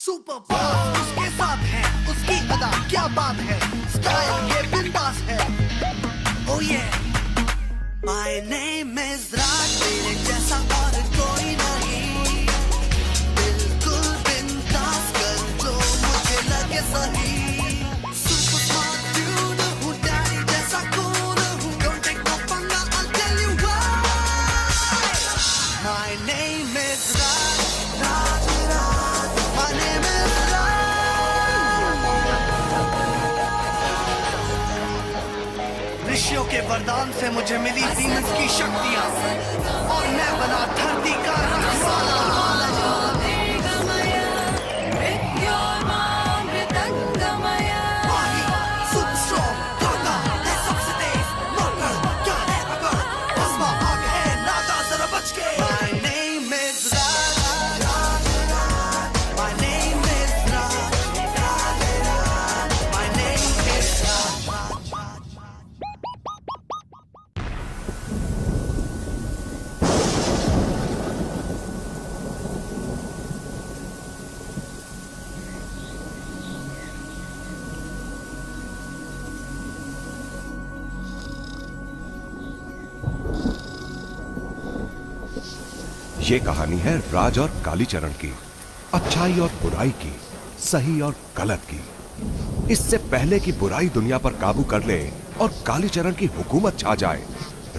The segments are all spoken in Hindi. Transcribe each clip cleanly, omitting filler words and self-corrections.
सुपर फास्ट उसके साथ है, उसकी अदा क्या बात है, स्टाइल ये बिंदास है। Oh yeah, my name is राज, तेरे जैसा और कोई नहीं, बिल्कुल बिंदास कर जो मुझे लगे सही। Super smart dude हूँ, डैडी जैसा cool हूँ, don't take no पंगा, I'll tell you why। My name is Raj, Raj Raj, my name is राज। ऋषियों के वरदान से मुझे मिली डीमंस की शक्तियाँ, और मैं बना धरती का रखवाला। ये कहानी है राज और कालीचरण की, अच्छाई और बुराई की, सही और गलत की। इससे पहले कि बुराई दुनिया पर काबू कर ले और कालीचरण की हुकूमत छा जाए,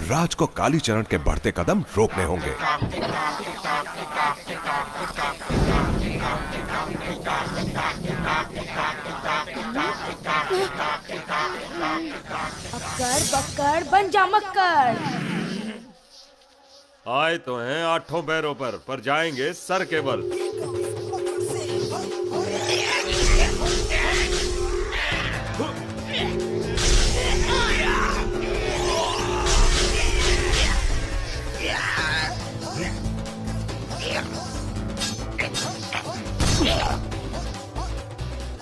राज को कालीचरण के बढ़ते कदम रोकने होंगे। अक्कर बक्कर बन जा मक्कर। आए तो हैं आठों पैरों पर जाएंगे सर के बल।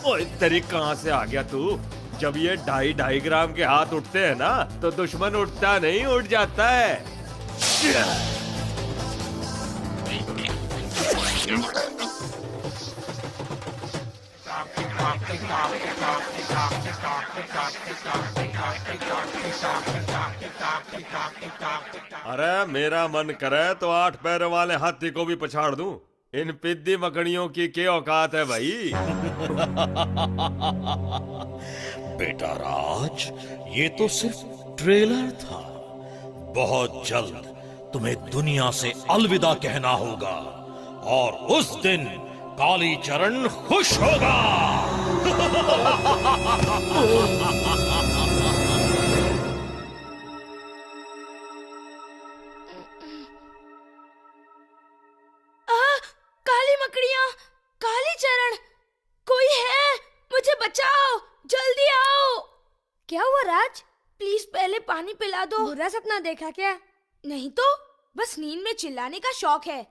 ओए तेरी कहां से आ गया तू? जब ये 2.5 ग्राम के हाथ उठते हैं ना, तो दुश्मन उठता नहीं, उठ जाता है। अरे मेरा मन करे तो 8 पैरों वाले हाथी को भी पछाड़ दूं। इन पिद्दी मकड़ियों की क्या औकात है भाई। बेटा राज, ये तो सिर्फ ट्रेलर था। बहुत जल्द तुम्हें दुनिया से अलविदा कहना होगा, और उस दिन कालीचरण खुश होगा। काली मकड़ियाँ, कालीचरण, कोई है? मुझे बचाओ, जल्दी आओ। क्या हुआ राज? प्लीज पहले पानी पिला दो। बुरा सपना देखा क्या? नहीं तो, बस नींद में चिल्लाने का शौक है।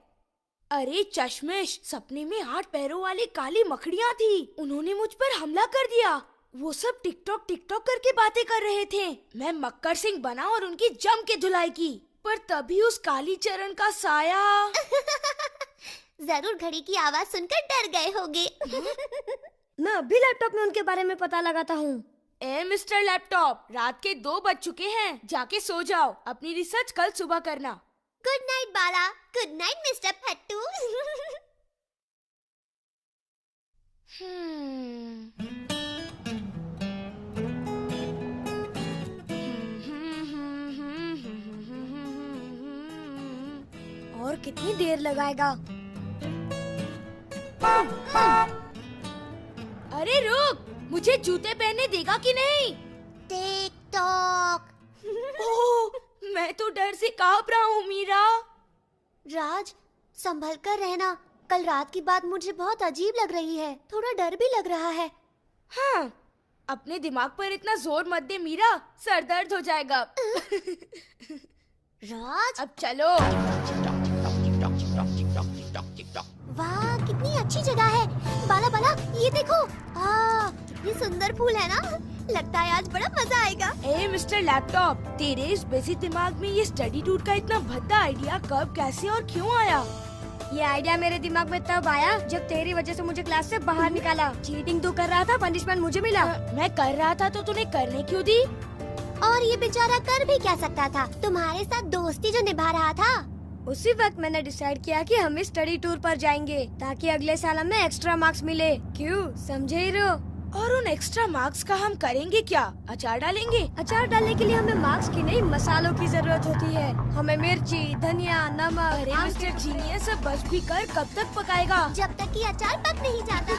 अरे चश्मिश, सपने में 8 पैरों वाली काली मकड़ियाँ थी। उन्होंने मुझ पर हमला कर दिया। वो सब टिकटॉक करके बातें कर रहे थे। मैं मक्कर सिंह बना और उनकी जम के धुलाई की, पर तभी उस कालीचरण का साया। जरूर घड़ी की आवाज सुनकर डर गए होगे। मैं अभी लैपटॉप में उनके बारे में पता लगाता हूँ। ए मिस्टर लैपटॉप, रात के 2 बज चुके हैं, जाके सो जाओ। अपनी रिसर्च कल सुबह करना। Good night Bala. Good night mister फट्टू। और कितनी देर लगाएगा? अरे रुक, मुझे जूते पहनने देगा कि नहीं? टिकटॉक। ओह, मैं तो डर से कांप रहा हूँ मीरा। राज, संभल कर रहना। कल रात की बात मुझे बहुत अजीब लग रही है। थोड़ा डर भी लग रहा है। हाँ, अपने दिमाग पर इतना जोर मत दे मीरा, सर दर्द हो जाएगा। राज, अब चलो। वाह, कितनी अच्छी जगह है। बाला बाला, ये देखो। कितनी सुंदर फूल है ना। लगता है आज बड़ा मजा आएगा। ए मिस्टर लैपटॉप, तेरे इस बेसिक दिमाग में ये स्टडी टूर का इतना भद्दा आइडिया कब, कैसे और क्यों आया? ये आइडिया मेरे दिमाग में तब आया जब तेरी वजह से मुझे क्लास से बाहर निकाला। चीटिंग तू कर रहा था, पनिशमेंट मुझे मिला। मैं कर रहा था तो तूने करने क्यों दी? और ये बेचारा कर भी क्या सकता था, तुम्हारे साथ दोस्ती जो निभा रहा था। उसी वक्त मैंने डिसाइड किया कि हम स्टडी टूर पर जाएंगे ताकि अगले साल हमें एक्स्ट्रा मार्क्स मिले। क्यों, समझे हीरो? और उन एक्स्ट्रा मार्क्स का हम करेंगे क्या? अचार डालेंगे? अचार डालने के लिए हमें मार्क्स की नहीं, मसालों की जरूरत होती है। हमें मिर्ची, धनिया, नमक। अरे मिस्टर जीनियस, बस भी कर, कब तक पकाएगा? जब तक कि अचार पक नहीं जाता।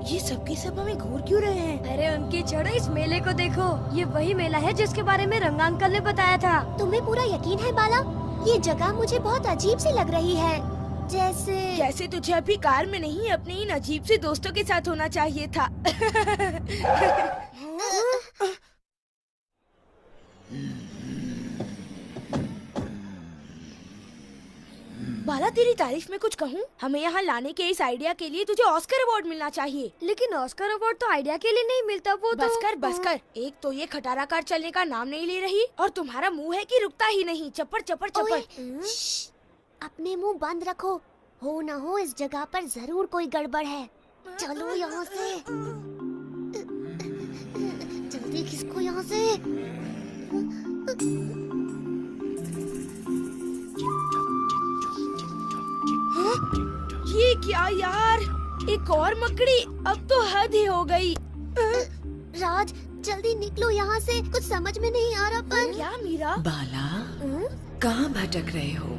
ये सबके सब हमें घूर क्यों रहे हैं? अरे उनकी छोड़ो, इस मेले को देखो। ये वही मेला है जिसके बारे में रंगा अंकल ने बताया था। तुम्हें पूरा यकीन है बाला? ये जगह मुझे बहुत अजीब सी लग रही है, जैसे तुझे अभी कार में नहीं, अपने इन अजीब से दोस्तों के साथ होना चाहिए था। बाला, तेरी तारीफ में कुछ कहूँ? हमें यहाँ लाने के इस आइडिया के लिए तुझे ऑस्कर अवार्ड मिलना चाहिए। लेकिन ऑस्कर अवार्ड तो आइडिया के लिए नहीं मिलता, वो तो बस कर। एक तो ये खटारा कार चलने का नाम नहीं ले रही, और तुम्हारा मुंह है कि रुकता ही नहीं। चप्पड़ चप्पड़ चप्पड़। श्श्श, अपने मुंह बंद रखो। हो न हो इस जगह पर जरूर कोई गड़बड़ है। चलो यहाँ से, जल्दी खिसको यहाँ से। ये क्या यार, एक और मकड़ी? अब तो हद ही हो गई। राज, जल्दी निकलो यहाँ से, कुछ समझ में नहीं आ रहा पर। क्या मीरा? बाला, कहाँ भटक रहे हो?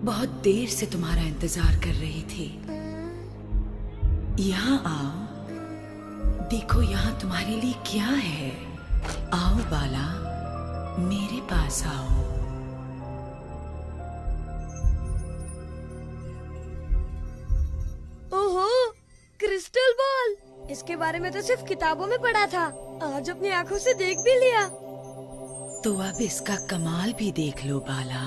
बहुत देर से तुम्हारा इंतजार कर रही थी। यहाँ आओ, देखो यहाँ तुम्हारे लिए क्या है। आओ बाला, मेरे पास आओ। ओहो, क्रिस्टल बॉल। इसके बारे में तो सिर्फ किताबों में पढ़ा था, आज अपनी आंखों से देख भी लिया। तो अब इसका कमाल भी देख लो बाला।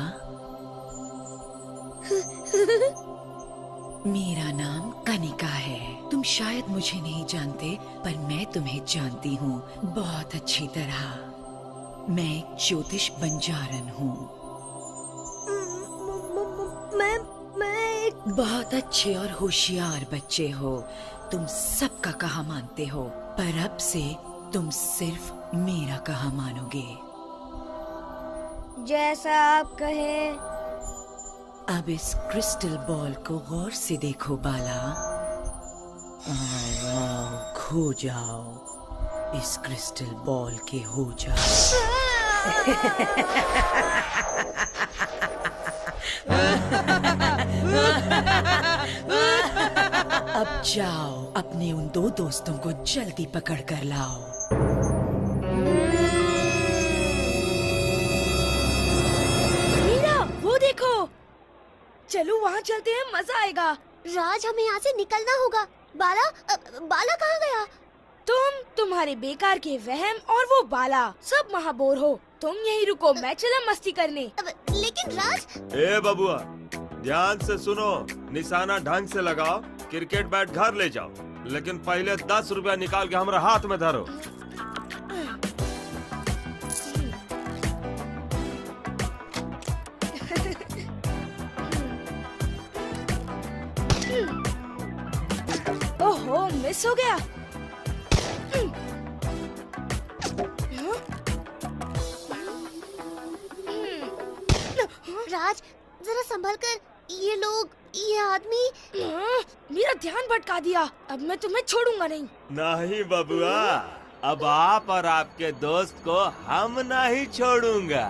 मेरा नाम कनिका है। तुम शायद मुझे नहीं जानते, पर मैं तुम्हें जानती हूँ बहुत अच्छी तरह। मैं एक ज्योतिष बंजारन हूँ। मैं एक बहुत अच्छे और होशियार बच्चे हो। तुम सबका कहा मानते हो, पर अब से तुम सिर्फ मेरा कहा मानोगे। जैसा आप कहें। अब इस क्रिस्टल बॉल को गौर से देखो बाला। आओ, खो जाओ, इस क्रिस्टल बॉल के हो जाओ। अब जाओ, अपने उन दो दोस्तों को जल्दी पकड़ कर लाओ। मीरा, वो देखो। चलो वहाँ चलते हैं, मजा आएगा। राज, हमें यहाँ से निकलना होगा। बाला, बाला कहाँ गया? तुम्हारे बेकार के वहम और वो बाला, सब महाबोर हो। तुम यहीं रुको, मैं चला मस्ती करने। लेकिन राज। ए बबुआ, ध्यान से सुनो, निशाना ढंग से लगाओ, क्रिकेट बैट घर ले जाओ, लेकिन पहले 10 रुपया निकाल के हमारे हाथ में धरो। ओहो, मिस हो गया। राज, जरा संभल कर। ये लोग, ये आदमी। मेरा ध्यान भटका दिया। अब मैं तुम्हें छोड़ूंगा नहीं। नहीं बबुआ, अब आप और आपके दोस्त को हम नहीं छोड़ूंगा।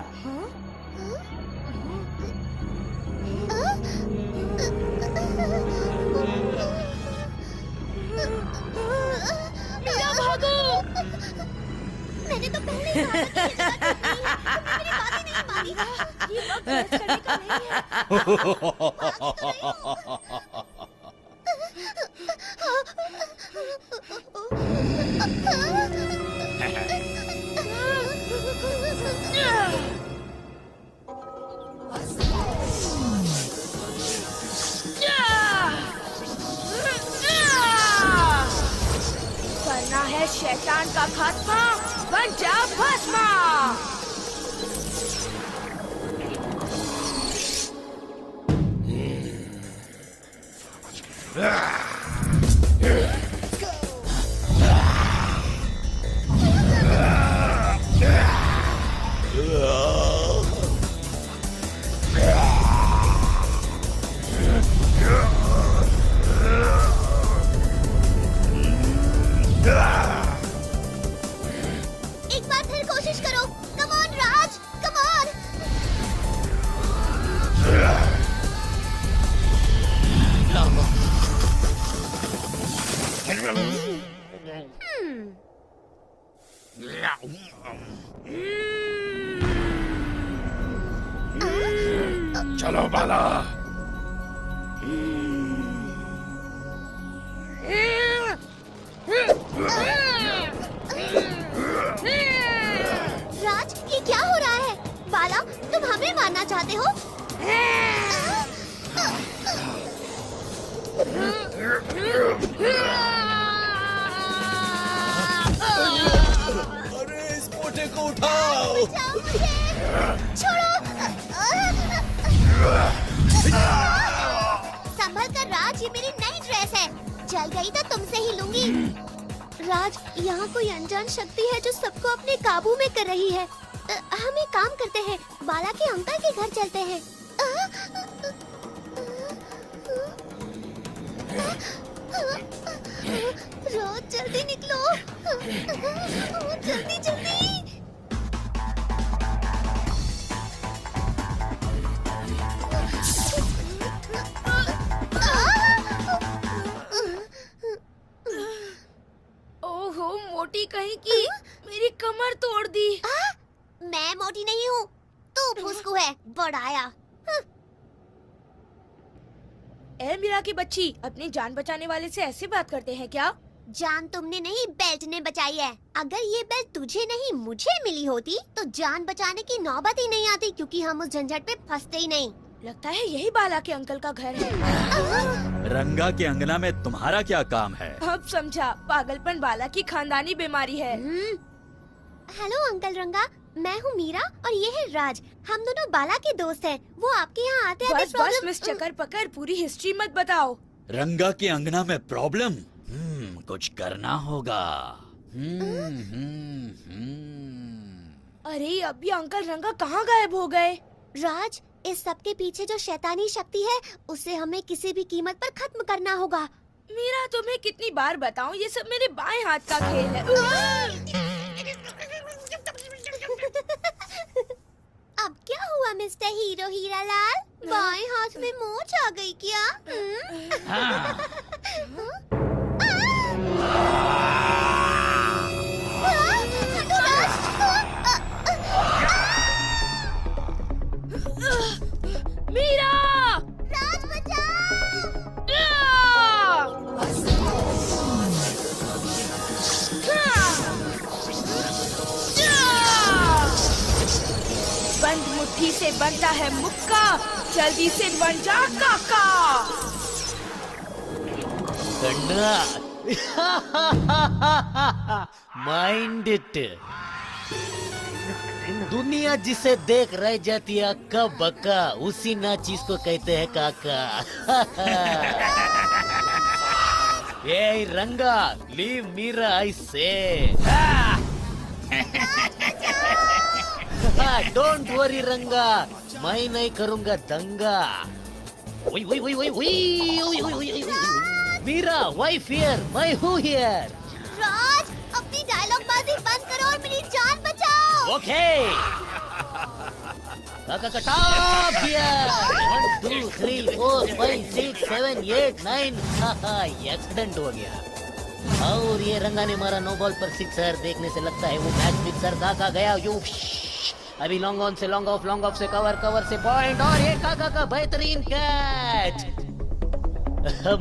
मीरा, भागो। मैंने तो पहले ही कहा था कि ये जगह ठीक नहीं है। तुमने मेरी बात ही नहीं मानी। ये वक्त बहस करने का नहीं है। करना है शैतान का खात्मा। बन जा भस्मा। एक बार फिर कोशिश करो। Come on Raj, come on. चलो बाला। राज, ये क्या हो रहा है? बाला, तुम हमें मारना चाहते हो? अरे इस मोटे को उठाओ। बचाओ मुझे। छोड़ो। संभल कर राज, ये मेरी नई ड्रेस है। जल गई तो तुमसे ही लूंगी। राज, यहाँ कोई अनजान शक्ति है जो सबको अपने काबू में कर रही है। हम एक काम करते हैं, बाला के अंकल के घर चलते हैं। राज, जल्दी निकलो। जल्दी जल्दी। ओहो मोटी कहीं की, मेरी कमर तोड़ दी। मैं मोटी नहीं हूँ, तू फुसकू है, बड़ाया। ए मीरा की बच्ची, अपनी जान बचाने वाले से ऐसे बात करते हैं क्या? जान तुमने नहीं, बेल्ट ने बचाई है। अगर ये बेल्ट तुझे नहीं मुझे मिली होती तो जान बचाने की नौबत ही नहीं आती, क्योंकि हम उस झंझट पे फंसते ही नहीं। लगता है यही बाला के अंकल का घर है। रंगा के अंगना में तुम्हारा क्या काम है? अब समझा, पागलपन बाला की खानदानी बीमारी है। हेलो अंकल रंगा, मैं हूँ मीरा और ये है राज। हम दोनों बाला के दोस्त हैं। वो आपके यहाँ आते बस बस मिस चक्कर पकड़, पूरी हिस्ट्री मत बताओ। रंगा के अंगना में प्रॉब्लम? कुछ करना होगा। अरे अभी अंकल रंगा कहाँ गायब हो गए? राज, इस सब के पीछे जो शैतानी शक्ति है उसे हमें किसी भी कीमत पर खत्म करना होगा। मीरा, तुम्हें कितनी बार बताऊं, ये सब मेरे बाएं हाथ का खेल है। अब क्या हुआ मिस्टर हीरो हीरा लाल? बाएं हाथ में मोच आ गई क्या? मीरा! राज बचाओ! बंद मुट्ठी से बनता है मुक्का, जल्दी से बन जा काका। Mind it. दुनिया जिसे देख रह जाती है अक्का बक्का, उसी नाचीज को कहते हैं काका। ये रंगा, लीव मीरा आई से। डोंट वरी रंगा, मैं नहीं करूंगा दंगा। वही वही वही वही वही वही वही। मीरा, वाइफ हियर, मैं हूँ हियर। राज, अपनी डायलॉग बाजी बंद करो और मेरी जान बचाओ। ओके। काका टॉप हियर। 1 2 3 4 5 6 7 8 9। एक्सीडेंट हो गया। और ये रंगा ने मारा नो बॉल पर सिक्सर। देखने से लगता है वो मैच फिक्सर। काका गया यू। अभी लॉन्ग ऑन से लॉन्ग ऑफ से कवर, कवर से पॉइंट, और ये काका का बेहतरीन कैच।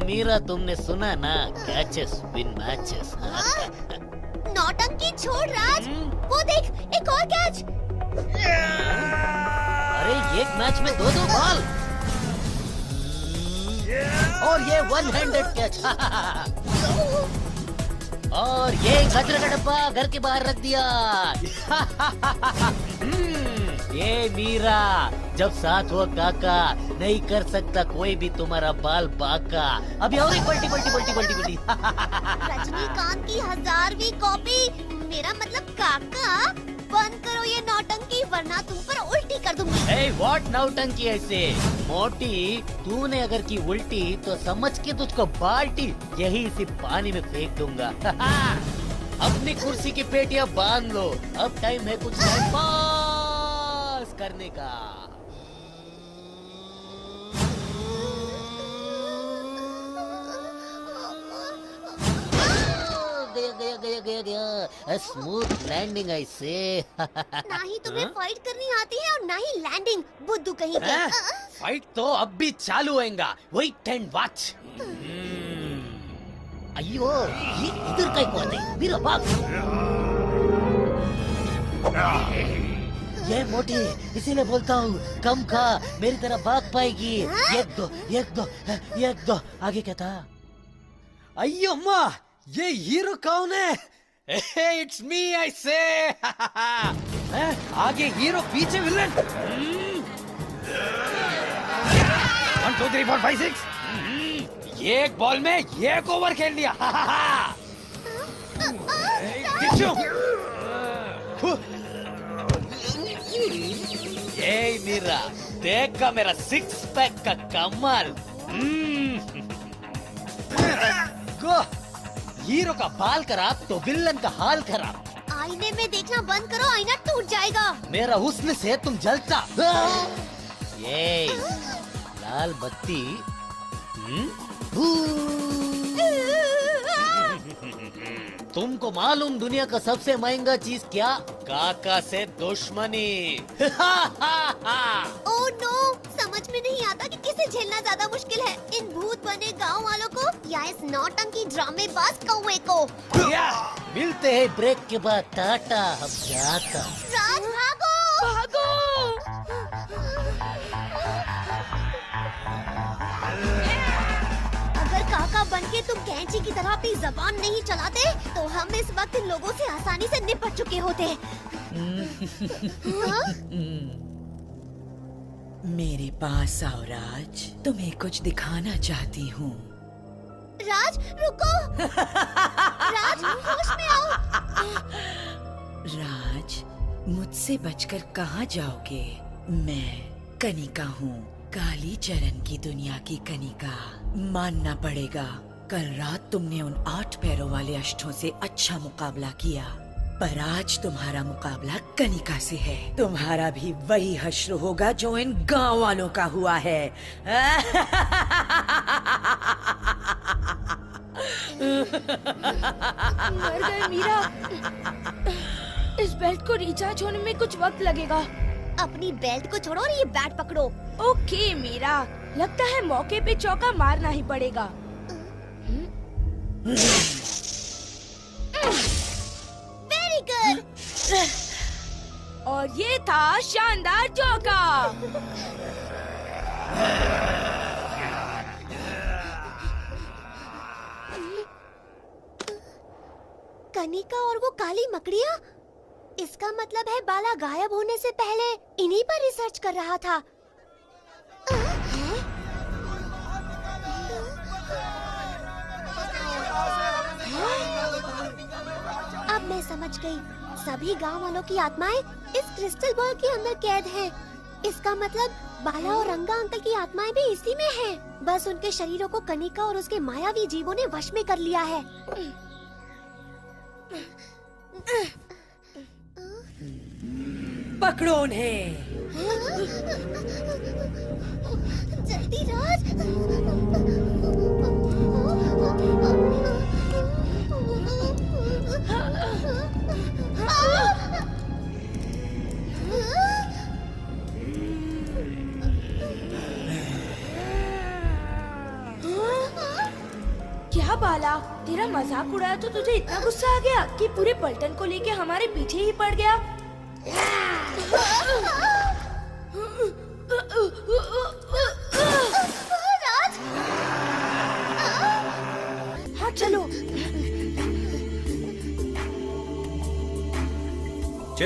मीरा, तुमने सुना ना, कैचेस विन मैचेस। नौटंकी छोड़ राज, वो देख एक और कैच। अरे एक मैच में 2-2 बॉल और ये 1 हैंडेड कैच। और ये कचरे का डब्बा घर के बाहर रख दिया। ये मीरा, जब साथ हो काका, नहीं कर सकता कोई भी तुम्हारा बाल बाका। अभी और एक पलटी पलटी पलटी पलटी पलटी। रजनीकांत की 1000वीं कॉपी, मेरा मतलब काका, बंद करो ये नौटंकी वरना तुम पर उल्टी कर दूंगी। Hey, what नौटंकी ऐसे? मोटी, तूने अगर की उल्टी तो समझ के तुझको बाल्टी यही इसी पानी में फेंक दूंगा। अपनी कुर्सी की पेटियां बांध लो, अब टाइम है कुछ टाइम पास करने का। गया गया गया गया गया, स्मूथ लैंडिंग ऐसे। ना ही तुम्हें फाइट करनी आती है और ना ही लैंडिंग, बुद्धू कहीं के। फाइट तो अब भी चालू होएगा, वेट एंड वॉच। अयो, ये इधर का कौन है? मेरा बाप। ये मोटी, इसीलिए बोलता हूँ कम खा, मेरी तरह भाग पाएगी। एक दो एक दो एक दो। आगे क्या था? अयो माँ, ये हीरो कौन है? इट्स मी आई से। आगे हीरो, पीछे विलन। 1 2 3 4 5 6। एक बॉल में एक ओवर खेल लिया। ये मीरा, देख का मेरा 6 पैक का कमाल। गो, हीरो का बाल खराब तो विलन का हाल खराब। आईने में देखना बंद करो, आईना टूट जाएगा। मेरा हुस्न से तुम जलता। ये लाल बत्ती। तुमको मालूम दुनिया का सबसे महंगा चीज क्या? काका से दुश्मनी। ओह नो, समझ में नहीं आता कि किसे झेलना ज्यादा मुश्किल है, इन भूत बने गांव वालों को या इस नौटंकी ड्रामेबाज कौवे को। मिलते हैं ब्रेक के बाद, टाटा, हम जाता। राज भागो भागो। अगर काका बनके तुम कैंची की तरह अपनी जबान नहीं चलाते तो हम इस वक्त इन लोगों से आसानी से निपट चुके होते। हाँ? मेरे पास आओ राज, तुम्हें कुछ दिखाना चाहती हूँ। राज रुको। राज होश में आओ। राज, मुझसे बचकर कहाँ जाओगे? मैं कनिका हूँ, काली चरण की दुनिया की कनिका। मानना पड़ेगा, कल रात तुमने उन 8 पैरों वाले अष्टों से अच्छा मुकाबला किया, पर आज तुम्हारा मुकाबला कनिका से है। तुम्हारा भी वही हश्र होगा जो इन गांव वालों का हुआ है। मर गए मीरा। इस बेल्ट को रिचार्ज होने में कुछ वक्त लगेगा। अपनी बेल्ट को छोड़ो और ये बैट पकड़ो। ओके मीरा, लगता है मौके पे चौका मारना ही पड़ेगा। Very good. और ये था शानदार चौका। कनिका और वो काली मकड़िया, इसका मतलब है बाला गायब होने से पहले इन्हीं पर रिसर्च कर रहा था। अब मैं समझ गई, सभी गांव वालों की आत्माएं इस क्रिस्टल बॉल के अंदर कैद हैं। इसका मतलब बाला और रंगा अंकल की आत्माएं भी इसी में हैं। बस उनके शरीरों को कनिका और उसके मायावी जीवों ने वश में कर लिया है। पकड़ो उन्हें। जल्दी राज। क्या बाला, तेरा मजाक उड़ाया तो तुझे इतना गुस्सा आ गया कि पूरे पलटन को लेके हमारे पीछे ही पड़ गया। राज, हाँ चलो।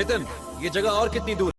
चेतन, ये जगह और कितनी दूर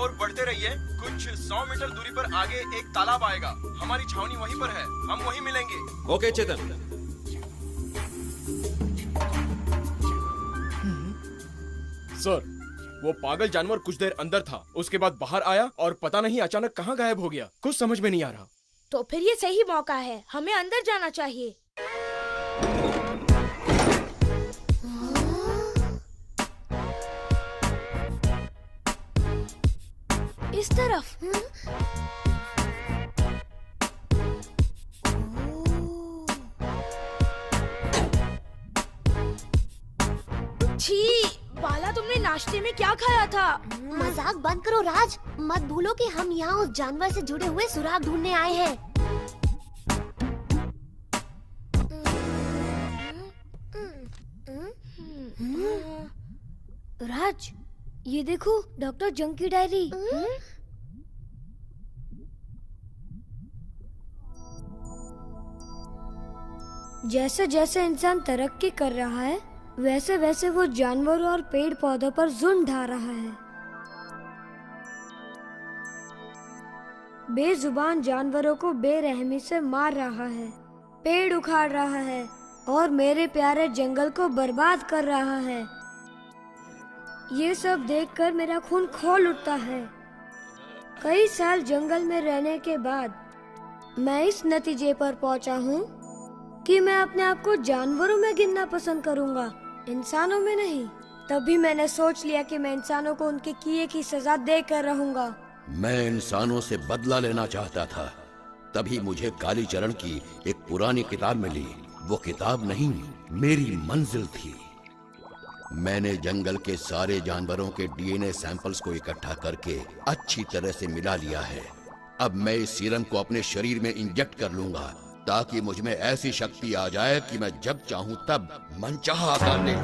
ओर बढ़ते रहिए। कुछ 100 मीटर दूरी पर आगे एक तालाब आएगा। हमारी छावनी वहीं पर है, हम वहीं मिलेंगे। ओके चेतन। सर, वो पागल जानवर कुछ देर अंदर था, उसके बाद बाहर आया और पता नहीं अचानक कहाँ गायब हो गया। कुछ समझ में नहीं आ रहा। तो फिर ये सही मौका है, हमें अंदर जाना चाहिए। इस तरफ। छी, बाला तुमने नाश्ते में क्या खाया था? मजाक बंद करो राज, मत भूलो कि हम यहाँ उस जानवर से जुड़े हुए सुराग ढूंढने आए हैं। राज, ये देखो डॉक्टर जंग की डायरी। जैसे जैसे इंसान तरक्की कर रहा है, वैसे वैसे वो जानवरों और पेड़ पौधों पर जुल्म ढा रहा है। बेजुबान जानवरों को बेरहमी से मार रहा है, पेड़ उखाड़ रहा है और मेरे प्यारे जंगल को बर्बाद कर रहा है। ये सब देखकर मेरा खून खौल उठता है। कई साल जंगल में रहने के बाद मैं इस नतीजे पर पहुंचा हूँ कि मैं अपने आप को जानवरों में गिनना पसंद करूँगा, इंसानों में नहीं। तभी मैंने सोच लिया कि मैं इंसानों को उनके किए की सजा देकर रहूंगा। मैं इंसानों से बदला लेना चाहता था, तभी मुझे कालीचरण की एक पुरानी किताब मिली। वो किताब नहीं, मेरी मंजिल थी। मैंने जंगल के सारे जानवरों के डीएनए सैंपल्स को इकट्ठा करके अच्छी तरह से मिला लिया है। अब मैं इस सीरम को अपने शरीर में इंजेक्ट कर लूंगा, ताकि मुझ में ऐसी शक्ति आ जाए कि मैं जब चाहूं तब मनचाहा आकार ले लूं।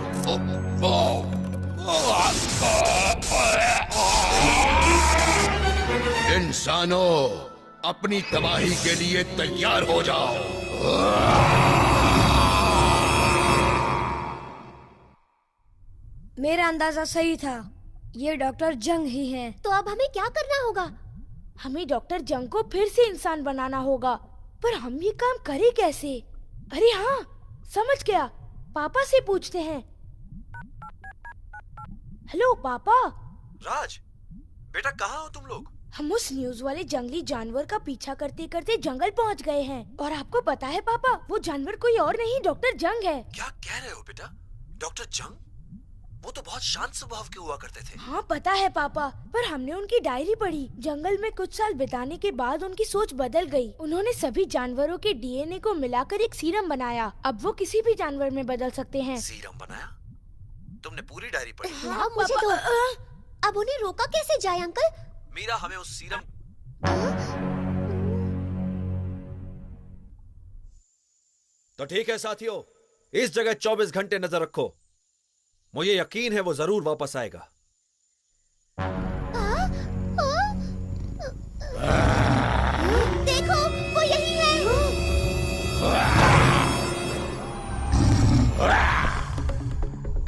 इंसानों, अपनी तबाही के लिए तैयार हो जाओ। मेरा अंदाजा सही था, ये डॉक्टर जंग ही हैं। तो अब हमें क्या करना होगा? हमें डॉक्टर जंग को फिर से इंसान बनाना होगा, पर हम ये काम करें कैसे? अरे हाँ, समझ गया, पापा से पूछते हैं। हेलो पापा। राज, बेटा कहाँ हो तुम लोग? हम उस न्यूज वाले जंगली जानवर का पीछा करते करते जंगल पहुंच गए हैं। और आपको पता है पापा, वो जानवर कोई और नहीं, डॉक्टर जंग है। क्या कह रहे हो बेटा? डॉक्टर जंग? वो तो बहुत शांत स्वभाव के हुआ करते थे। हाँ पता है पापा, पर हमने उनकी डायरी पढ़ी। जंगल में कुछ साल बिताने के बाद उनकी सोच बदल गई। उन्होंने सभी जानवरों के डीएनए को मिलाकर एक सीरम बनाया। अब वो किसी भी जानवर में बदल सकते हैं। सीरम बनाया? तुमने पूरी डायरी पढ़ी? हाँ, मुझे तो। अब उन्हें रोका कैसे जाए अंकल? मीरा, हमें उस सीरम। तो ठीक है साथियों, इस जगह 24 घंटे नजर रखो। मुझे यकीन है वो जरूर वापस आएगा। देखो, वो यही है।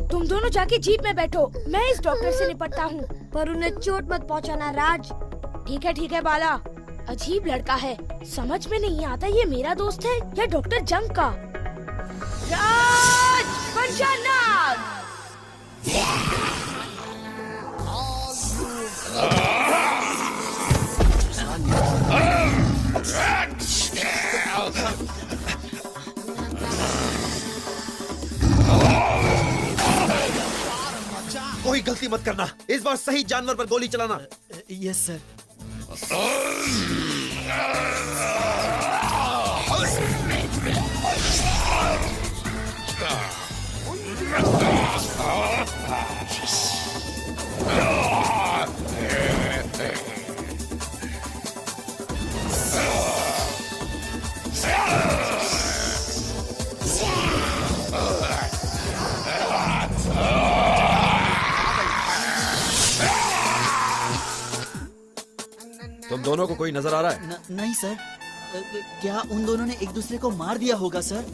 तुम दोनों जाके जीप में बैठो, मैं इस डॉक्टर से निपटता हूँ। पर उन्हें चोट मत पहुँचाना राज। ठीक है बाला। अजीब लड़का है, समझ में नहीं आता ये मेरा दोस्त है या डॉक्टर जंग का। राज, पंचानाग। कोई गलती मत करना, इस बार सही जानवर पर गोली चलाना। Yes sir. तुम दोनों को कोई नजर आ रहा है? नहीं सर। क्या उन दोनों ने एक दूसरे को मार दिया होगा सर?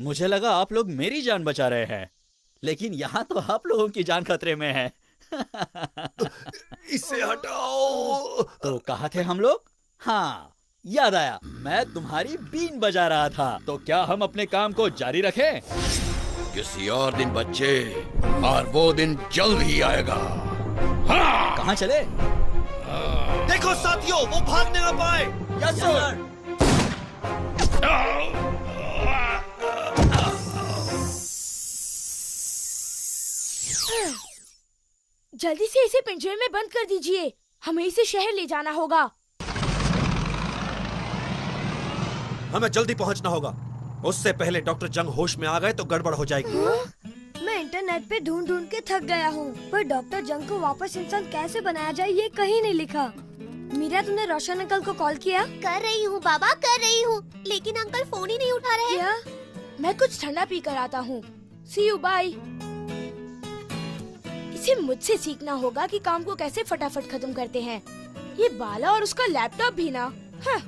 मुझे लगा आप लोग मेरी जान बचा रहे हैं, लेकिन यहाँ तो आप लोगों की जान खतरे में है। इसे हटाओ। तो कहाँ थे हम लोग? हाँ, याद आया, मैं तुम्हारी बीन बजा रहा था। तो क्या हम अपने काम को जारी रखें? किसी और दिन बच्चे, और वो दिन जल्द ही आएगा। हाँ! कहाँ चले? देखो साथियों, वो भागने ना पाए। Yes sir. जल्दी से इसे पिंजरे में बंद कर दीजिए, हमें इसे शहर ले जाना होगा। हमें जल्दी पहुंचना होगा, उससे पहले डॉक्टर जंग होश में आ गए तो गड़बड़ हो जाएगी। मैं इंटरनेट पे ढूंढ ढूंढ के थक गया हूँ, पर डॉक्टर जंग को वापस इंसान कैसे बनाया जाए ये कहीं नहीं लिखा। मीरा, तुमने रोशन अंकल को कॉल किया? कर रही हूँ बाबा, कर रही हूँ, लेकिन अंकल फोन ही नहीं उठा रहे। क्या? मैं कुछ ठंडा पी कर आता हूँ। सी यू, बाय। इसे मुझसे सीखना होगा कि काम को कैसे फटाफट खत्म करते हैं। ये बाला और उसका लैपटॉप भी ना। हाँ।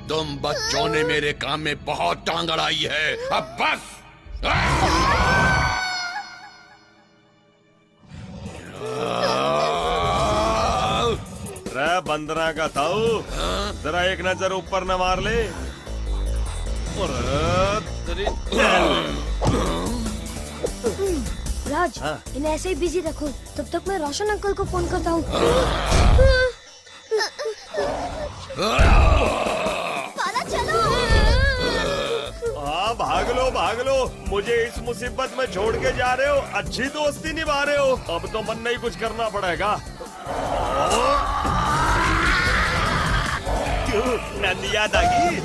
तुम बच्चों ने मेरे काम में बहुत टांग अड़ाई है, अब बस। रे बंदरा का ताऊ, जरा एक नजर ऊपर न मार ले। राज, इन्हें ऐसे ही बिजी रखो, तब तक मैं रोशन अंकल को फोन करता हूँ। हाँ, भाग लो, मुझे इस मुसीबत में छोड़ के जा रहे हो। अच्छी दोस्ती निभा रहे हो, अब तो मन नहीं कुछ करना पड़ेगा। क्यों नंदिया दागी?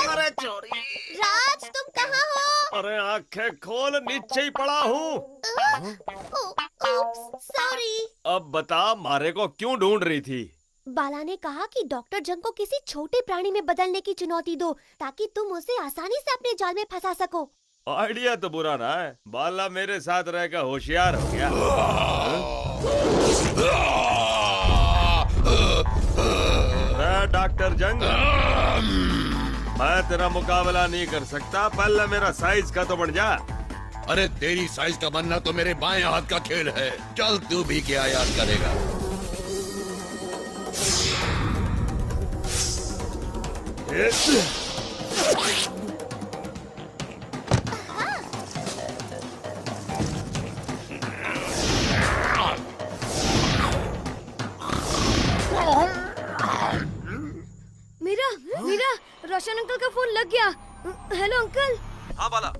अरे चोरी! राज, तुम कहाँ हो? अरे आंखें खोल, नीचे ही पड़ा हूँ। सॉरी। अब बता, मारे को क्यों ढूंढ रही थी? बाला ने कहा कि डॉक्टर जंग को किसी छोटे प्राणी में बदलने की चुनौती दो, ताकि तुम उसे आसानी से अपने जाल में फंसा सको। आइडिया तो बुरा ना है, बाला मेरे साथ रहकर होशियार हो गया। डॉक्टर जंग, मैं तेरा मुकाबला नहीं कर सकता, पहले मेरा साइज का तो बढ़ जा। अरे तेरी साइज का बनना तो मेरे बाएं हाथ का खेल है, चल तू भी क्या याद करेगा। मीरा, रोशन अंकल का फोन लग गया। Hello uncle. हाँ बाला,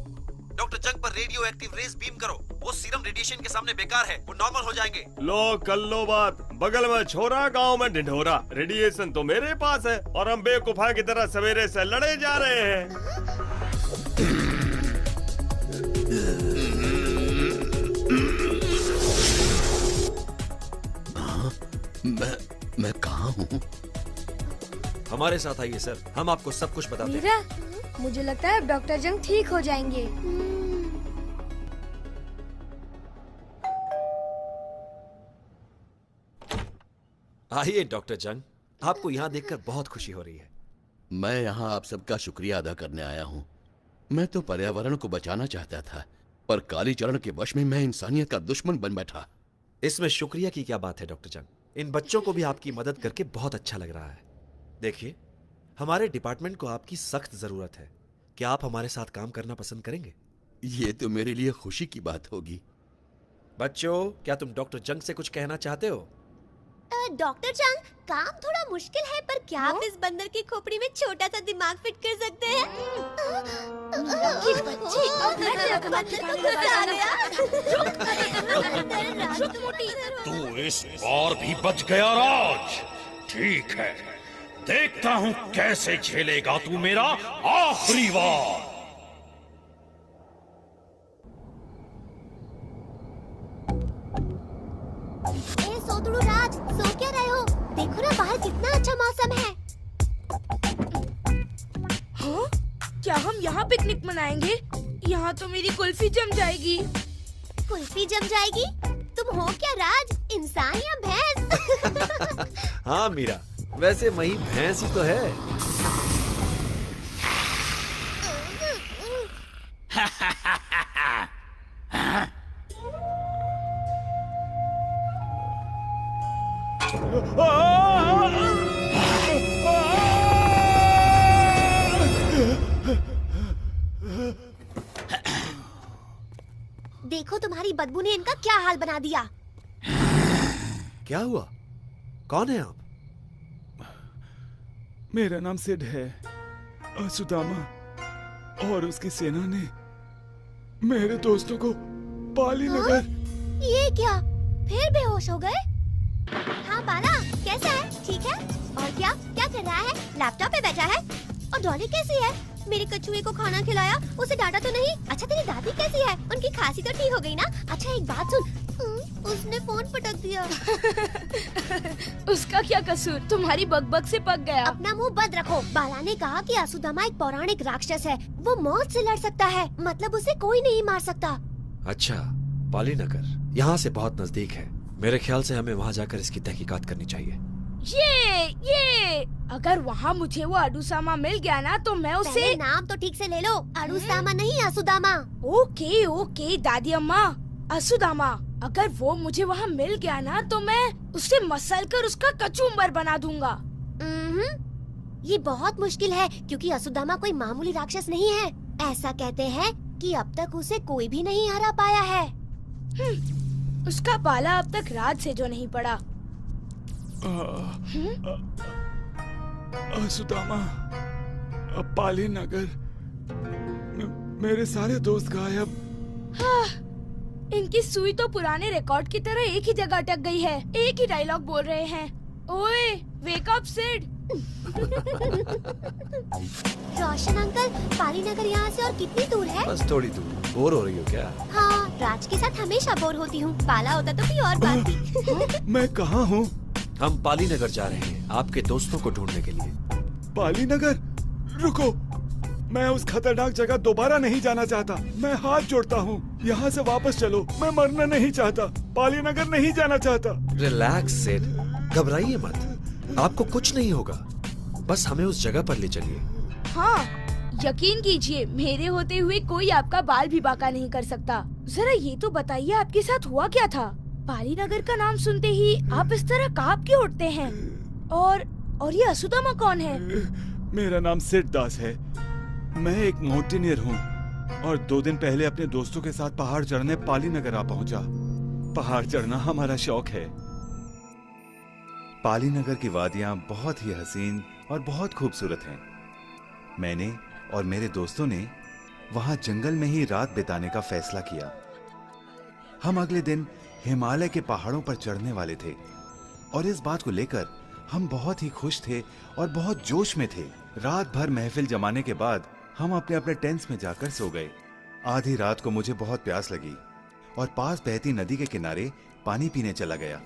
डॉक्टर जंग पर रेडियो एक्टिव रेस बीम करो। वो सीरम रेडिएशन के सामने बेकार है, वो नॉर्मल हो जाएंगे। लो कर लो बात, बगल में छोरा, गांव में ढिढोरा। रेडिएशन तो मेरे पास है और हम बेवकूफा की तरह सवेरे से लड़े जा रहे हैं। मैं कहाँ हूँ? हमारे साथ आइए सर, हम आपको सब कुछ बताते हैं। मीरा, मुझे लगता है अब डॉक्टर जंग ठीक हो जाएंगे। आइए डॉक्टर जंग, आपको यहाँ देखकर बहुत खुशी हो रही है। मैं यहाँ आप सबका शुक्रिया अदा करने आया हूँ। मैं तो पर्यावरण को बचाना चाहता था, पर कालीचरण के वश में मैं इंसानियत का दुश्मन बन बैठा। इसमें शुक्रिया की क्या बात है डॉक्टर जंग, इन बच्चों को भी आपकी मदद करके बहुत अच्छा लग रहा है। देखिए, हमारे डिपार्टमेंट को आपकी सख्त जरूरत है। क्या आप हमारे साथ काम करना पसंद करेंगे? ये तो मेरे लिए खुशी की बात होगी। बच्चों, क्या तुम डॉक्टर जंग से कुछ कहना चाहते हो? डॉक्टर जंग, काम थोड़ा मुश्किल है, पर क्या आप इस बंदर की खोपड़ी में छोटा सा दिमाग फिट कर सकते हैं? तू इस बार भी बच गया राज। ठीक है, देखता हूँ कैसे झेलेगा तू मेरा आखिरी वार। देखो ना बाहर कितना अच्छा मौसम है। हाँ? क्या हम यहाँ पिकनिक मनाएंगे? यहाँ तो मेरी कुल्फी जम जाएगी। कुल्फी जम जाएगी? तुम हो क्या राज, इंसान या भैंस? हाँ मीरा, वैसे मही भैंस ही तो है। देखो तुम्हारी बदबू ने इनका क्या हाल बना दिया। क्या हुआ? कौन है आप? मेरा नाम सिड है। सुदामा और उसकी सेना ने मेरे दोस्तों को पाली नगर। ये क्या, फिर बेहोश हो गए? हाँ बाला, कैसा है? ठीक है? और क्या क्या कर रहा है? लैपटॉप पे बैठा है? और डॉली कैसी है? मेरे कछुए को खाना खिलाया, उसे डांटा तो नहीं? अच्छा तेरी दादी कैसी है? उनकी खांसी तो ठीक हो गई ना? अच्छा एक बात सुन, उसने फोन पटक दिया। उसका क्या कसूर? तुम्हारी बकबक से पक गया। अपना मुंह बंद रखो। बाला ने कहा कि असुदामा एक पौराणिक राक्षस है, वो मौत से लड़ सकता है, मतलब उसे कोई नहीं मार सकता। अच्छा, पाली नगर यहाँ से बहुत नजदीक है। मेरे ख्याल से हमें वहाँ जाकर इसकी तहकीकात करनी चाहिए। ये अगर वहाँ मुझे वो अडुसामा मिल गया ना तो मैं उसे। पहले नाम तो ठीक से ले लो, अडुसामा नहीं असुदामा। ओके ओके दादी अम्मा, असुदामा। अगर वो मुझे वहाँ मिल गया ना तो मैं उसे मसल कर उसका कचूम्बर बना दूंगा। ये बहुत मुश्किल है क्योंकि असुदामा कोई मामूली राक्षस नहीं है। ऐसा कहते हैं कि अब तक उसे कोई भी नहीं हरा पाया है। उसका पाला अब तक राज से जो नहीं पड़ा। सुदामा, पाली नगर, मेरे सारे दोस्त गायब। हाँ, इनकी सुई तो पुराने रिकॉर्ड की तरह एक ही जगह अटक गई है। एक ही डायलॉग बोल रहे हैं, ओए वेक अप सिड। रोशन अंकल, पाली नगर यहाँ से और कितनी दूर है? बस थोड़ी दूर। बोर हो रही हो क्या? हाँ, राज के साथ हमेशा बोर होती हूँ। पाला होता तो कोई और बात थी। मैं कहाँ हूँ? हम पाली नगर जा रहे हैं आपके दोस्तों को ढूंढने के लिए। पाली नगर? रुको, मैं उस खतरनाक जगह दोबारा नहीं जाना चाहता। मैं हाथ जोड़ता हूँ, यहाँ से वापस चलो। मैं मरना नहीं चाहता, पाली नगर नहीं जाना चाहता। रिलैक्स सिड, घबराइए मत, आपको कुछ नहीं होगा। बस हमें उस जगह पर ले चलिए। हाँ, यकीन कीजिए, मेरे होते हुए कोई आपका बाल भी बांका नहीं कर सकता। जरा ये तो बताइए आपके साथ हुआ क्या था? पाली नगर का नाम सुनते ही आप इस तरह कांप क्यों उठते हैं? और ये असुदामा कौन है? मेरा नाम सिड दास है। मैं एक माउंटेनियर हूँ और 2 दिन पहले अपने दोस्तों के साथ पहाड़ चढ़ने पाली नगर आ पहुँचा। पहाड़ चढ़ना हमारा शौक है। पाली नगर की वादियाँ बहुत ही हसीन और बहुत खूबसूरत हैं। मैंने और मेरे दोस्तों ने वहाँ जंगल में ही रात बिताने का फैसला किया। हम अगले दिन हिमालय के पहाड़ों पर चढ़ने वाले थे और इस बात को लेकर हम बहुत ही खुश थे और बहुत जोश में थे। रात भर महफिल जमाने के बाद हम अपने अपने टेंट्स में जाकर सो गए। आधी रात को मुझे बहुत प्यास लगी और पास बहती नदी के किनारे पानी पीने चला गया।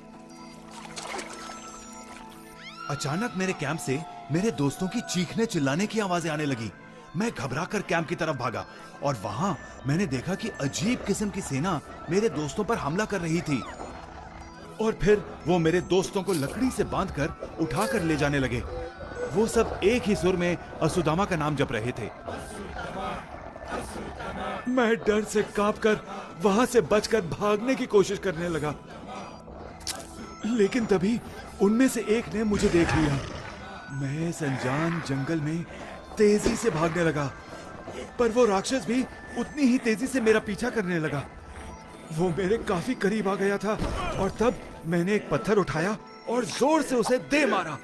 अचानक मेरे कैंप से मेरे दोस्तों की चीखने चिल्लाने की आवाजें आने लगी। मैं घबराकर कैंप की तरफ भागा और वहां मैंने देखा कि अजीब किस्म की सेना मेरे दोस्तों पर हमला कर रही थी। और फिर वो मेरे दोस्तों को लकड़ी से बांधकर उठाकर ले जाने लगे। वो सब एक ही सुर में असुदामा का नाम जप रहे थे। मैं डर से कांपकर वहां से बचकर भागने की कोशिश करने लगा, लेकिन तभी उनमें से एक ने मुझे देख लिया। मैं इस अनजान जंगल में तेजी से भागने लगा, पर वो राक्षस भी उतनी ही तेजी से मेरा पीछा करने लगा। वो मेरे काफी करीब आ गया था और तब मैंने एक पत्थर उठाया और जोर से उसे दे मारा।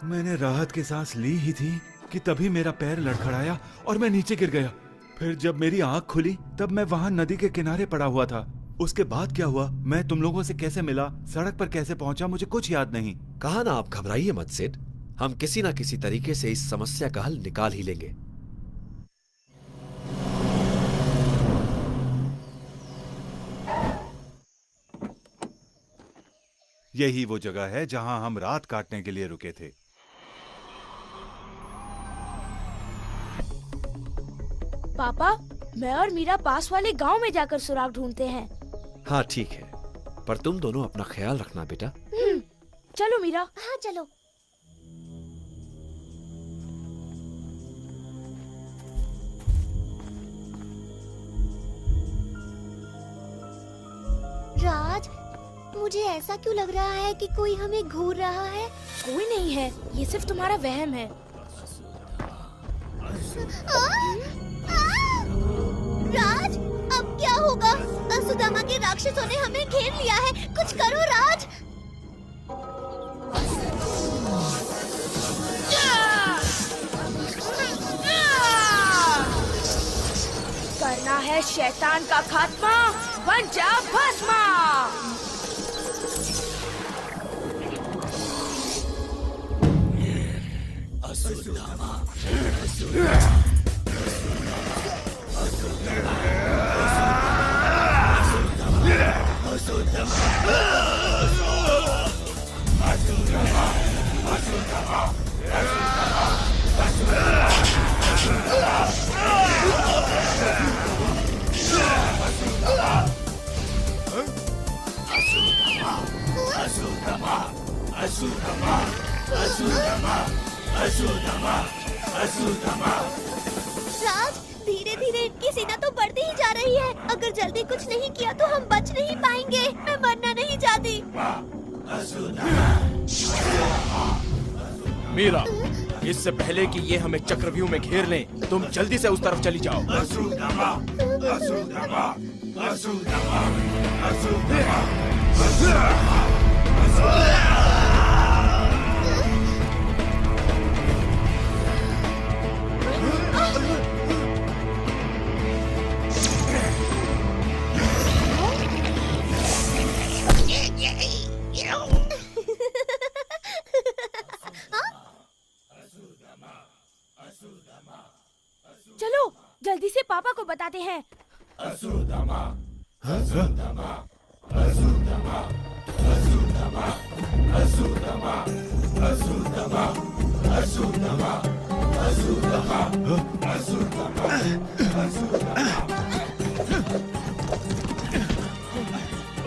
मैंने राहत की सांस ली ही थी कि तभी मेरा पैर लड़खड़ाया और मैं नीचे गिर गया। फिर जब मेरी आंख खुली तब मैं वहां नदी के किनारे पड़ा हुआ था। उसके बाद क्या हुआ, मैं तुम लोगों से कैसे मिला, सड़क पर कैसे पहुंचा, मुझे कुछ याद नहीं। कहा ना, आप घबराइए मत सिड, हम किसी ना किसी तरीके से इस समस्या का हल निकाल ही लेंगे। यही वो जगह है जहां हम रात काटने के लिए रुके थे। पापा, मैं और मीरा पास वाले गांव में जाकर सुराग ढूंढते हैं। हाँ ठीक है, पर तुम दोनों अपना ख्याल रखना बेटा। चलो मीरा। हाँ चलो। राज, मुझे ऐसा क्यों लग रहा है कि कोई हमें घूर रहा है? कोई नहीं है, ये सिर्फ तुम्हारा वहम है। राज, अब क्या होगा? सुदामा के राक्षसों ने हमें घेर लिया है। कुछ करो राज। करना है शैतान का खात्मा, बन जा भस्मा। राज, धीरे धीरे इनकी सेना तो बढ़ती ही जा रही है। अगर जल्दी कुछ नहीं किया तो हम बच नहीं पाएंगे। मैं मरना नहीं चाहती। मीरा, इससे पहले कि ये हमें चक्रव्यूह में घेर लें, तुम जल्दी से उस तरफ चली जाओ। चलो जल्दी से पापा को बताते हैं।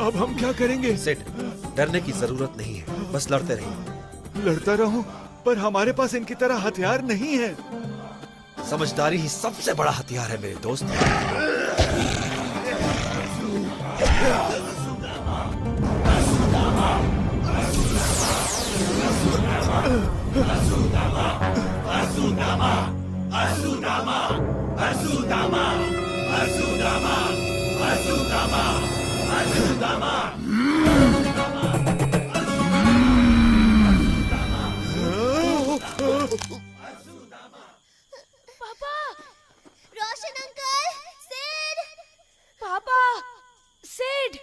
अब हम क्या करेंगे? सेठ, डरने की जरूरत नहीं है, बस लड़ते रहिए। लड़ता रहूं, पर हमारे पास इनकी तरह हथियार नहीं है। समझदारी ही सबसे बड़ा हथियार है मेरे दोस्त। पापा, रोशन अंकल, सेठ। पापा, सेठ,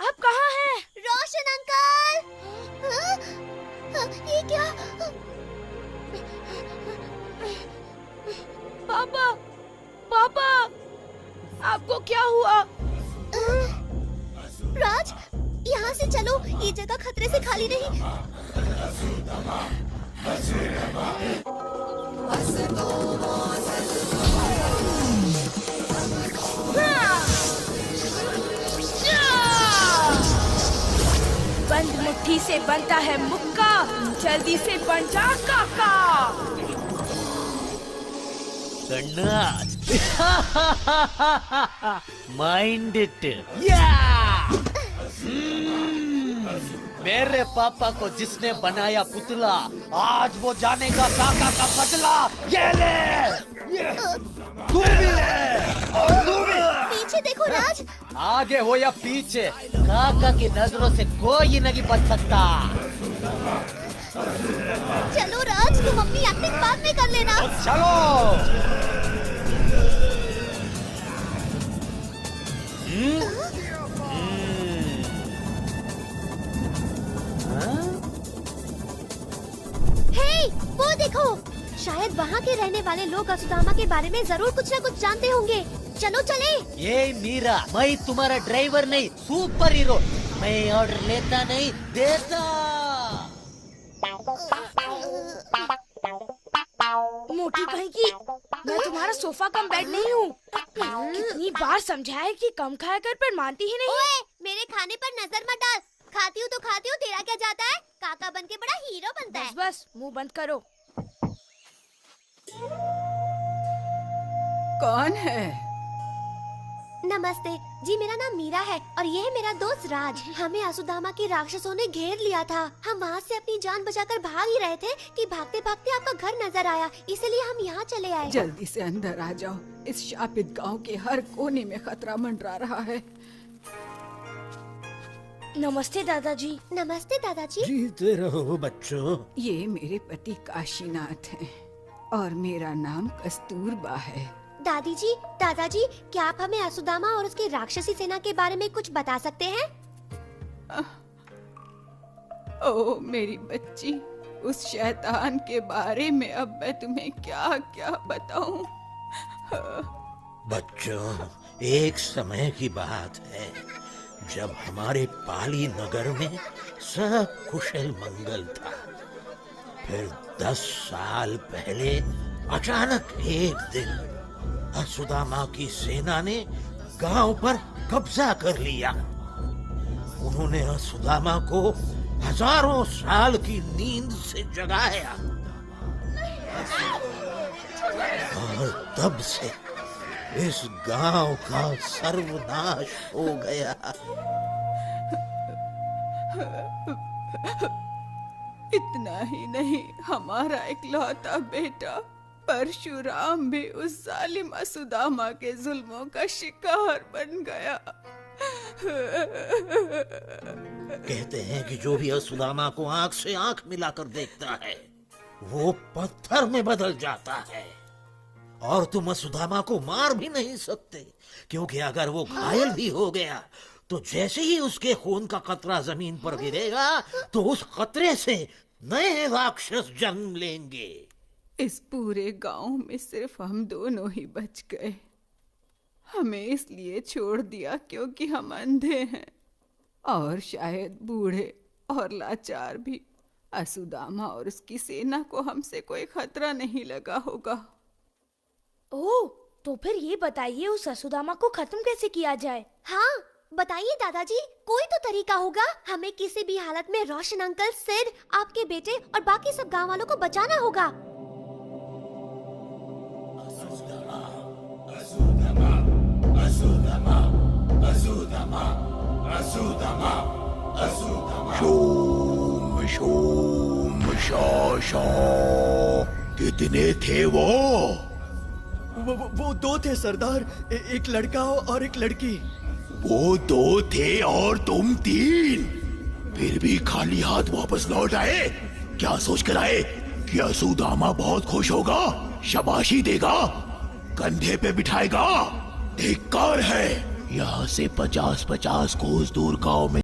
आप कहाँ हैं? रोशन अंकल। ये क्या? पापा, पापा, आपको क्या हुआ? राज, यहाँ से चलो। ये जगह खतरे से खाली नहीं। बंद मुट्ठी से बनता है मुक्का, जल्दी से बन जा काका। Mind it. मेरे पापा को जिसने बनाया पुतला, आज वो जानेगा काका का बदला। ये ले, तू भी ले, और तू भी। पीछे देखो राज। आगे हो या पीछे, काका की नजरों से कोई नहीं बच सकता। चलो राज, तुम अपनी एक्टिंग बाद में कर लेना। चलो। हे, वो देखो। शायद वहाँ के रहने वाले लोग असुदामा के बारे में जरूर कुछ न कुछ जानते होंगे। चलो चले। ये मीरा, मैं तुम्हारा ड्राइवर नहीं, सुपर हीरो। मैं ऑर्डर लेता नहीं, देता। मोटी कहीं की, मैं तुम्हारा सोफा कम बेड नहीं हूँ। कितनी बार समझाया कि कम खाया कर, पर मानती ही नहीं। ओए, मेरे खाने पर नजर मत डाल। खाती हूँ तो खाती हूँ, तेरा क्या जाता है? काका बन के बड़ा हीरो बनता है। बस मुंह बंद करो। कौन है? नमस्ते जी, मेरा नाम मीरा है और ये है मेरा दोस्त राज। हमें असुदामा के राक्षसों ने घेर लिया था। हम वहाँ से अपनी जान बचाकर भाग ही रहे थे कि भागते भागते आपका घर नजर आया, इसलिए हम यहाँ चले आए। जल्दी से अंदर आ जाओ। इस शापित गांव के हर कोने में खतरा मंडरा रहा है। नमस्ते दादाजी। नमस्ते दादाजी। जीते रहो बच्चों। ये मेरे पति काशीनाथ हैं और मेरा नाम कस्तूरबा है। दादाजी, क्या आप हमें असुदामा और उसकी राक्षसी सेना के बारे में कुछ बता सकते हैं? ओ मेरी बच्ची, उस शैतान के बारे में अब मैं तुम्हें क्या क्या बताऊं। बच्चों, एक समय की बात है जब हमारे पाली नगर में सब कुशल मंगल था। फिर 10 साल पहले अचानक एक दिन असुदामा की सेना ने गांव पर कब्जा कर लिया। उन्होंने असुदामा को हजारों साल की नींद से जगाया और तब से इस गांव का सर्वनाश हो गया। इतना ही नहीं, हमारा इकलौता बेटा परशुराम भी उस जालिम असुदामा के जुल्मों का शिकार बन गया। कहते हैं कि जो भी असुदामा को आंख से आंख मिलाकर देखता है वो पत्थर में बदल जाता है। और तुम असुदामा को मार भी नहीं सकते, क्योंकि अगर वो घायल भी हो गया तो जैसे ही उसके खून का कतरा जमीन पर गिरेगा तो उस कतरे से नए राक्षस जन्म लेंगे। इस पूरे गांव में सिर्फ हम दोनों ही बच गए। हमें इसलिए छोड़ दिया क्योंकि हम अंधे हैं और शायद बूढ़े और लाचार भी। असुदामा और उसकी सेना को हमसे कोई खतरा नहीं लगा होगा। ओह, तो फिर ये बताइए उस असुदामा को खत्म कैसे किया जाए? हाँ बताइए दादाजी, कोई तो तरीका होगा। हमें किसी भी हालत में रोशन अंकल, सिड, आपके बेटे और बाकी सब गांव वालों को बचाना होगा। शोम शोम शा शा। कितने थे वो? वो 2 थे सरदार, एक लड़का और एक लड़की। वो 2 थे और तुम 3, फिर भी खाली हाथ वापस लौट आए। क्या सोच कर आए कि असुदामा बहुत खुश होगा, शाबाशी देगा, कंधे पे बिठाएगा? धिक्कार है। यहाँ से 50-50 कोस दूर गांव में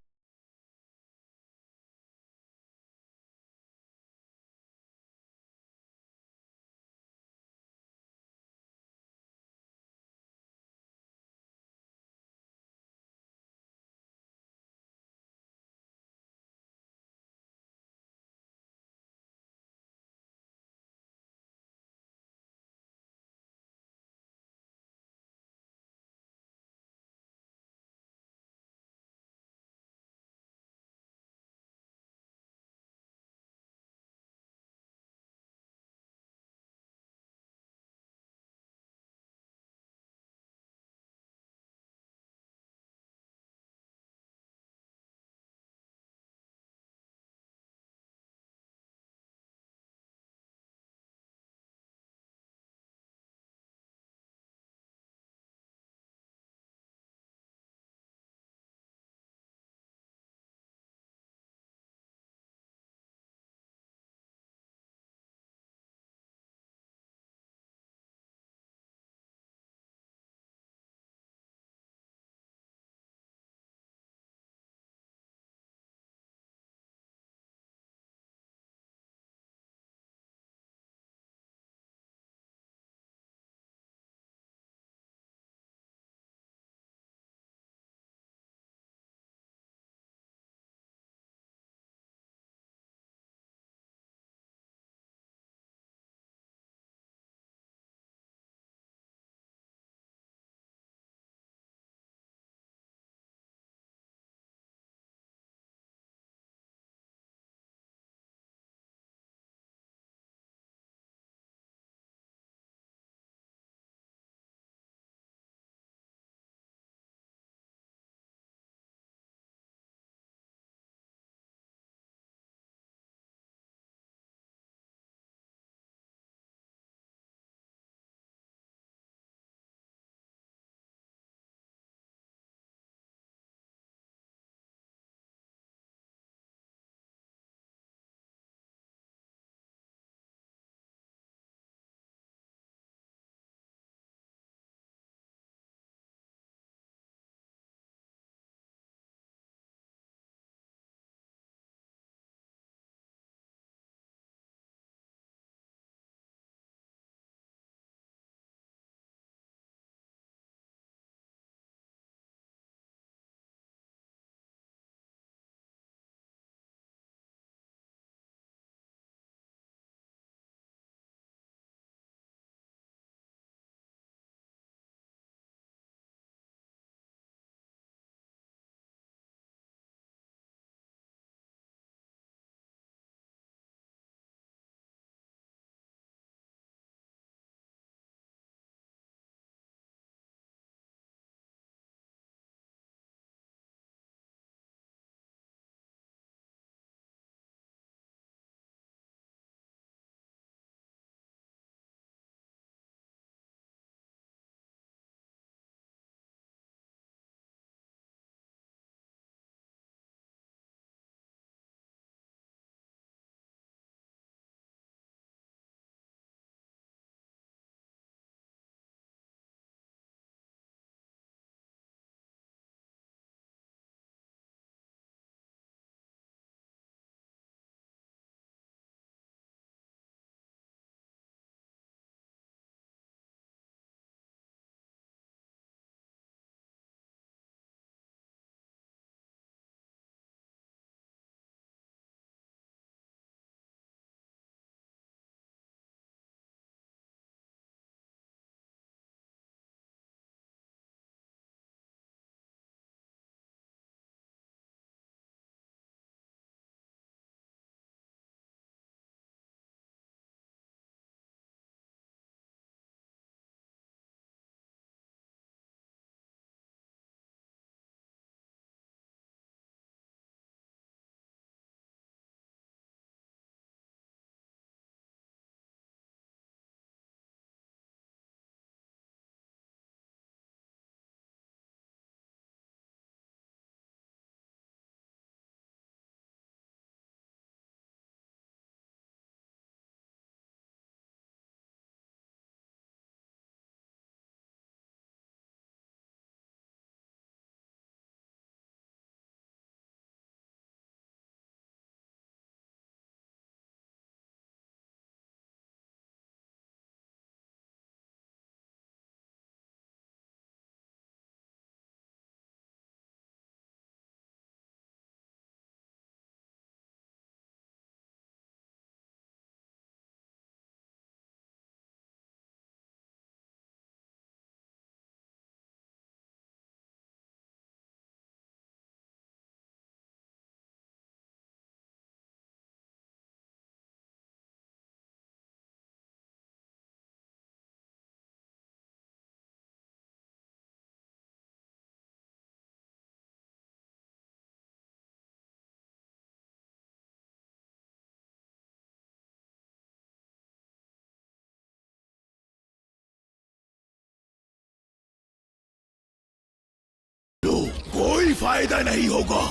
कोई फायदा नहीं होगा।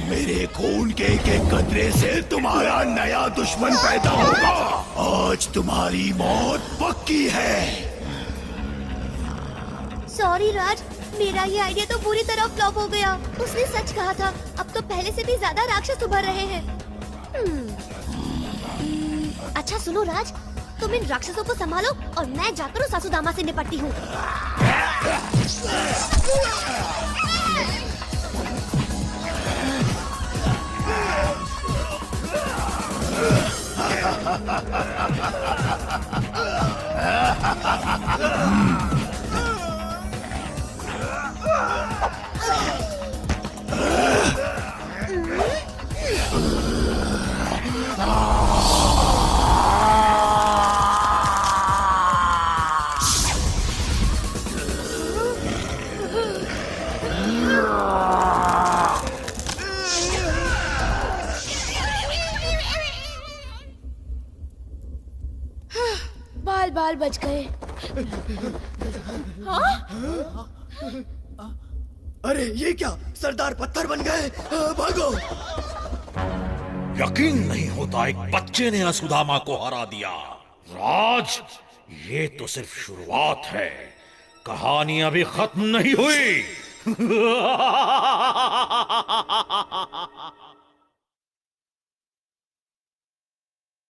मेरे खून के एक एक कतरे से तुम्हारा नया दुश्मन पैदा होगा। आज तुम्हारी मौत पक्की है। सॉरी राज, मेरा ये आइडिया तो पूरी तरह फ्लॉप हो गया। उसने सच कहा था, अब तो पहले से भी ज्यादा राक्षस उभर रहे हैं। अच्छा सुनो राज, तुम इन राक्षसों को संभालो और मैं जाकर उस सासुदामा से निपटती हूँ। बाल बाल बच गए। हाँ? अरे ये क्या, सरदार पत्थर बन गए। भागो। यकीन नहीं होता एक बच्चे ने असुदामा को हरा दिया। राज, ये तो सिर्फ शुरुआत है, कहानी अभी खत्म नहीं हुई।